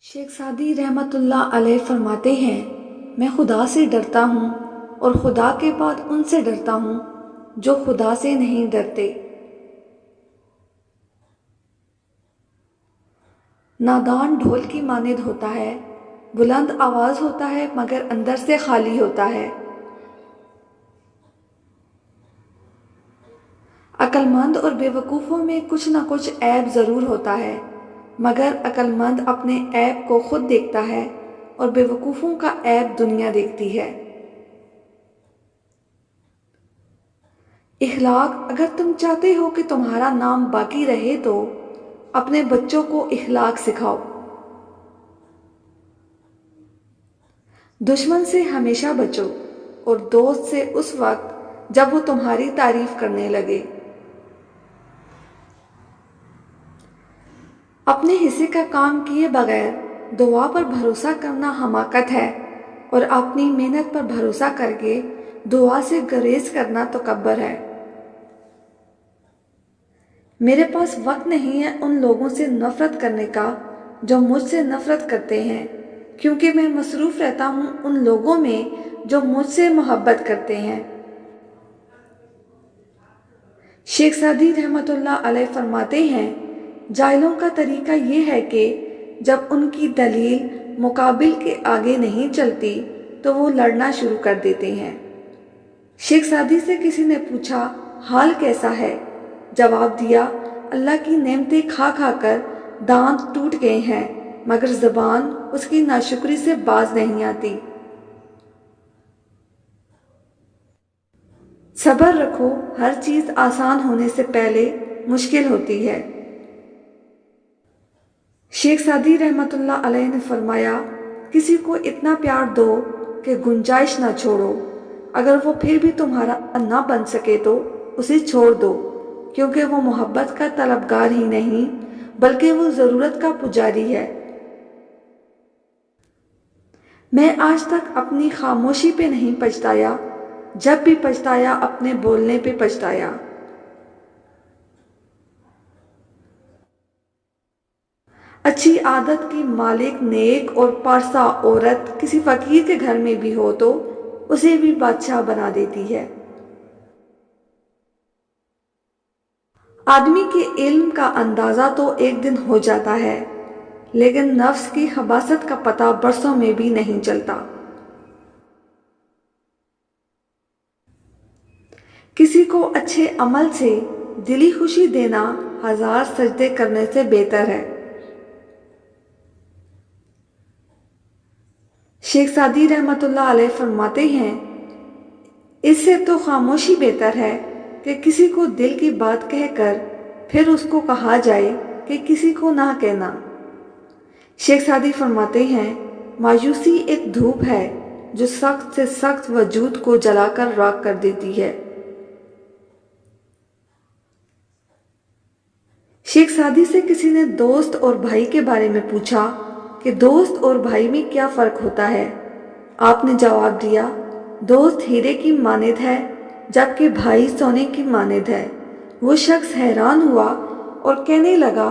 शेख सादी रहमत अल्लाह अलैह फरमाते हैं, मैं खुदा से डरता हूँ और खुदा के बाद उनसे डरता हूँ जो खुदा से नहीं डरते। नादान ढोल की मानिंद होता है, बुलंद आवाज़ होता है मगर अंदर से खाली होता है। अक्लमंद और बेवकूफ़ों में कुछ न कुछ ऐब ज़रूर होता है, मगर अक्लमंद अपने ऐब को खुद देखता है और बेवकूफ़ों का ऐब दुनिया देखती है। इखलाक, अगर तुम चाहते हो कि तुम्हारा नाम बाकी रहे तो अपने बच्चों को इखलाक सिखाओ। दुश्मन से हमेशा बचो और दोस्त से उस वक्त जब वो तुम्हारी तारीफ करने लगे। अपने हिस्से का काम किए बगैर दुआ पर भरोसा करना हमाकत है और अपनी मेहनत पर भरोसा करके दुआ से गुरेज करना तकब्बुर है। मेरे पास वक्त नहीं है उन लोगों से नफरत करने का जो मुझसे नफरत करते हैं, क्योंकि मैं मसरूफ़ रहता हूँ उन लोगों में जो मुझसे मोहब्बत करते हैं। शेख सादी रहमतुल्लाह अलैह फरमाते हैं, जाहिलों का तरीका ये है कि जब उनकी दलील मुकाबिल के आगे नहीं चलती तो वो लड़ना शुरू कर देते हैं। शेख सादी से किसी ने पूछा, हाल कैसा है? जवाब दिया, अल्लाह की नेमतें खा खा कर दांत टूट गए हैं मगर ज़बान उसकी नाशुक्री से बाज नहीं आती। सब्र रखो, हर चीज़ आसान होने से पहले मुश्किल होती है। शेख सादी रहमतुल्लाह अलैह ने फरमाया, किसी को इतना प्यार दो कि गुंजाइश ना छोड़ो। अगर वो फिर भी तुम्हारा ना बन सके तो उसे छोड़ दो, क्योंकि वो मोहब्बत का तलबगार ही नहीं बल्कि वो ज़रूरत का पुजारी है। मैं आज तक अपनी खामोशी पे नहीं पछताया, जब भी पछताया अपने बोलने पे पछताया। अच्छी आदत की मालिक नेक और पारसा औरत किसी फकीर के घर में भी हो तो उसे भी बादशाह बना देती है। आदमी के इल्म का अंदाज़ा तो एक दिन हो जाता है, लेकिन नफ्स की खबासत का पता बरसों में भी नहीं चलता। किसी को अच्छे अमल से दिली खुशी देना 1000 सजदे करने से बेहतर है। शेख सादी रहमतुल्लाह अलैह फरमाते हैं, इससे तो खामोशी बेहतर है कि किसी को दिल की बात कहकर फिर उसको कहा जाए कि किसी को ना कहना। शेख सादी फरमाते हैं, मायूसी एक धूप है जो सख्त से सख्त वजूद को जलाकर राख कर देती है। शेख सादी से किसी ने दोस्त और भाई के बारे में पूछा कि दोस्त और भाई में क्या फ़र्क होता है? आपने जवाब दिया, दोस्त हीरे की मानिंद है जबकि भाई सोने की मानिंद है। वो शख्स हैरान हुआ और कहने लगा,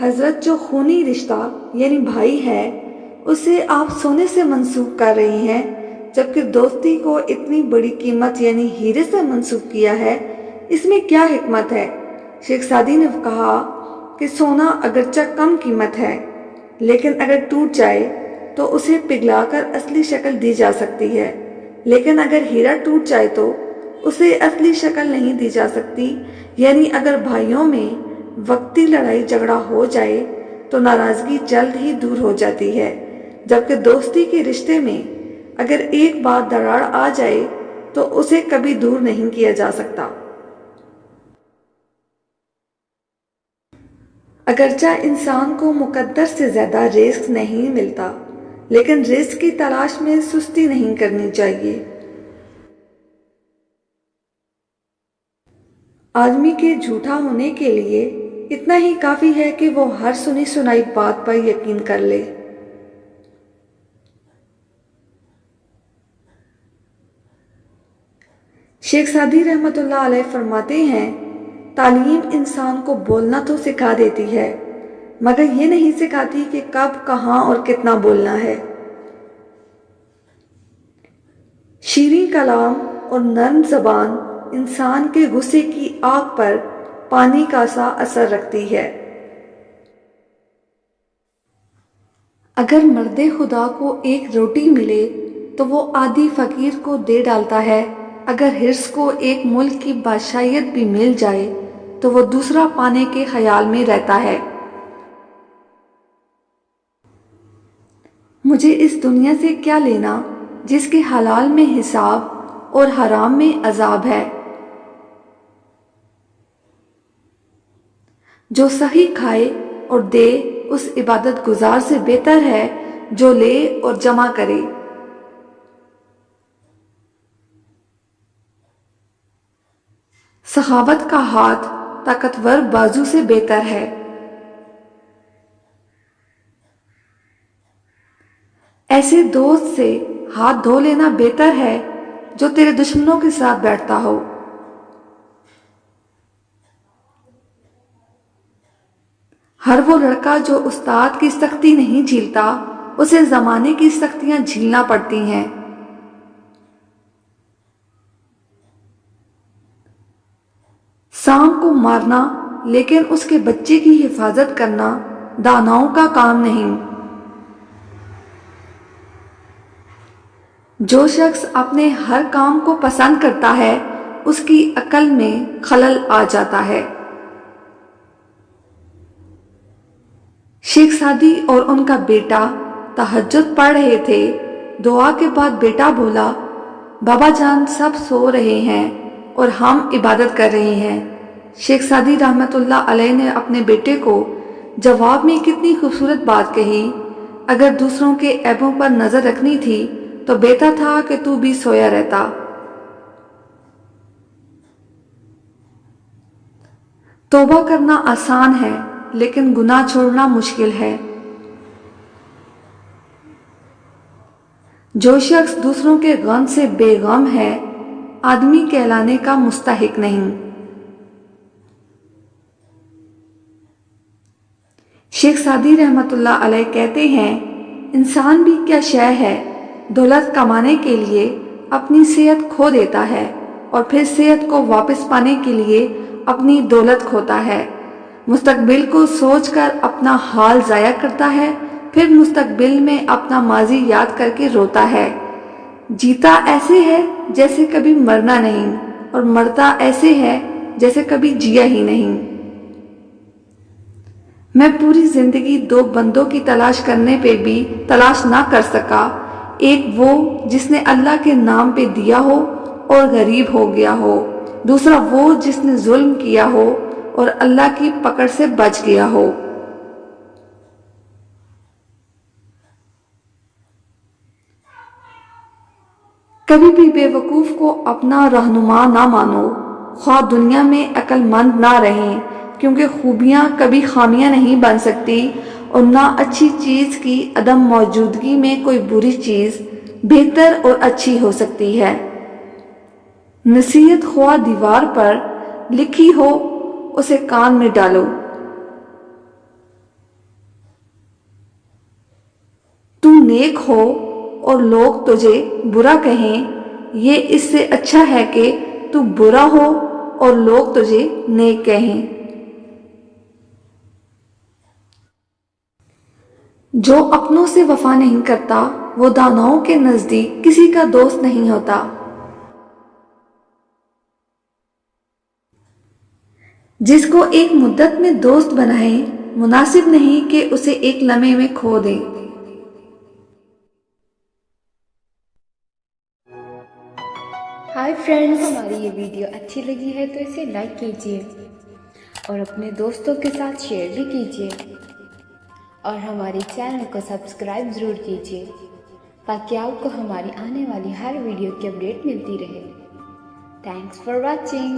हज़रत जो खूनी रिश्ता यानी भाई है उसे आप सोने से मंसूब कर रही हैं, जबकि दोस्ती को इतनी बड़ी कीमत यानी हीरे से मंसूब किया है, इसमें क्या हिकमत है? शेख सादी ने कहा कि सोना अगरचा कम कीमत है, लेकिन अगर टूट जाए तो उसे पिघलाकर असली शक्ल दी जा सकती है, लेकिन अगर हीरा टूट जाए तो उसे असली शक्ल नहीं दी जा सकती। यानी अगर भाइयों में वक्ती लड़ाई झगड़ा हो जाए तो नाराज़गी जल्द ही दूर हो जाती है, जबकि दोस्ती के रिश्ते में अगर एक बार दरार आ जाए तो उसे कभी दूर नहीं किया जा सकता। अगरचा इंसान को मुकद्दर से ज़्यादा रिस्क नहीं मिलता, लेकिन रिस्क की तलाश में सुस्ती नहीं करनी चाहिए। आदमी के झूठा होने के लिए इतना ही काफ़ी है कि वो हर सुनी सुनाई बात पर यकीन कर ले। शेख सादी रहमतुल्लाह अलैह फरमाते हैं, तालीम इंसान को बोलना तो सिखा देती है مگر یہ نہیں سکھاتی کہ کب، کہاں اور کتنا بولنا ہے۔ شیریں کلام اور نرم زبان انسان کے غصے کی آگ پر پانی کا سا اثر رکھتی ہے۔ اگر مرد خدا کو ایک روٹی ملے تو وہ آدھی فقیر کو دے ڈالتا ہے، اگر حرص کو ایک ملک کی بادشاہیت بھی مل جائے تو وہ دوسرا پانے کے خیال میں رہتا ہے۔ مجھے اس دنیا سے کیا لینا جس کے حلال میں حساب اور حرام میں عذاب ہے۔ جو صحیح کھائے اور دے اس عبادت گزار سے بہتر ہے جو لے اور جمع کرے۔ سخاوت کا ہاتھ طاقتور بازو سے بہتر ہے۔ ایسے دوست سے ہاتھ دھو لینا بہتر ہے جو تیرے دشمنوں کے ساتھ بیٹھتا ہو۔ ہر وہ لڑکا جو استاد کی سختی نہیں جھیلتا اسے زمانے کی سختیاں جھیلنا پڑتی ہیں۔ سانپ کو مارنا لیکن اس کے بچے کی حفاظت کرنا داناؤں کا کام نہیں۔ جو شخص اپنے ہر کام کو پسند کرتا ہے اس کی عقل میں خلل آ جاتا ہے۔ شیخ سعدی اور ان کا بیٹا تہجد پڑھ رہے تھے۔ دعا کے بعد بیٹا بولا، بابا جان سب سو رہے ہیں اور ہم عبادت کر رہے ہیں۔ شیخ سعدی رحمت اللہ علیہ نے اپنے بیٹے کو جواب میں کتنی خوبصورت بات کہی، اگر دوسروں کے عیبوں پر نظر رکھنی تھی تو بہتر تھا کہ تو بھی سویا رہتا۔ توبہ کرنا آسان ہے لیکن گناہ چھوڑنا مشکل ہے۔ جو شخص دوسروں کے غم سے بے غم ہے آدمی کہلانے کا مستحق نہیں۔ شیخ سعدی رحمت اللہ علیہ کہتے ہیں، انسان بھی کیا شے ہے، دولت کمانے کے لیے اپنی صحت کھو دیتا ہے اور پھر صحت کو واپس پانے کے لیے اپنی دولت کھوتا ہے۔ مستقبل کو سوچ کر اپنا حال ضائع کرتا ہے، پھر مستقبل میں اپنا ماضی یاد کر کے روتا ہے۔ جیتا ایسے ہے جیسے کبھی مرنا نہیں اور مرتا ایسے ہے جیسے کبھی جیا ہی نہیں۔ میں پوری زندگی دو بندوں کی تلاش کرنے پہ بھی تلاش نہ کر سکا، ایک وہ جس نے اللہ کے نام پہ دیا ہو اور غریب ہو گیا ہو، دوسرا وہ جس نے ظلم کیا ہو اور اللہ کی پکڑ سے بچ گیا ہو۔ کبھی بھی بے وقوف کو اپنا رہنما نہ مانو، خواہ دنیا میں عقل مند نہ رہیں، کیونکہ خوبیاں کبھی خامیاں نہیں بن سکتی اور نہ اچھی چیز کی عدم موجودگی میں کوئی بری چیز بہتر اور اچھی ہو سکتی ہے۔ نصیحت خواہ دیوار پر لکھی ہو اسے کان میں ڈالو۔ تو نیک ہو اور لوگ تجھے برا کہیں، یہ اس سے اچھا ہے کہ تو برا ہو اور لوگ تجھے نیک کہیں۔ جو اپنوں سے وفا نہیں کرتا وہ داناؤں کے نزدیک کسی کا دوست نہیں ہوتا۔ جس کو ایک مدت میں دوست بنائیں مناسب نہیں کہ اسے ایک لمحے میں کھو دیں۔ ہائی فرینڈز، ہماری یہ ویڈیو اچھی لگی ہے تو اسے لائک کیجیے اور اپنے دوستوں کے ساتھ شیئر بھی کیجیے اور ہمارے چینل کو سبسکرائب ضرور کیجیے تاکہ آپ کو ہماری آنے والی ہر ویڈیو کی اپڈیٹ ملتی رہے۔ Thanks for watching.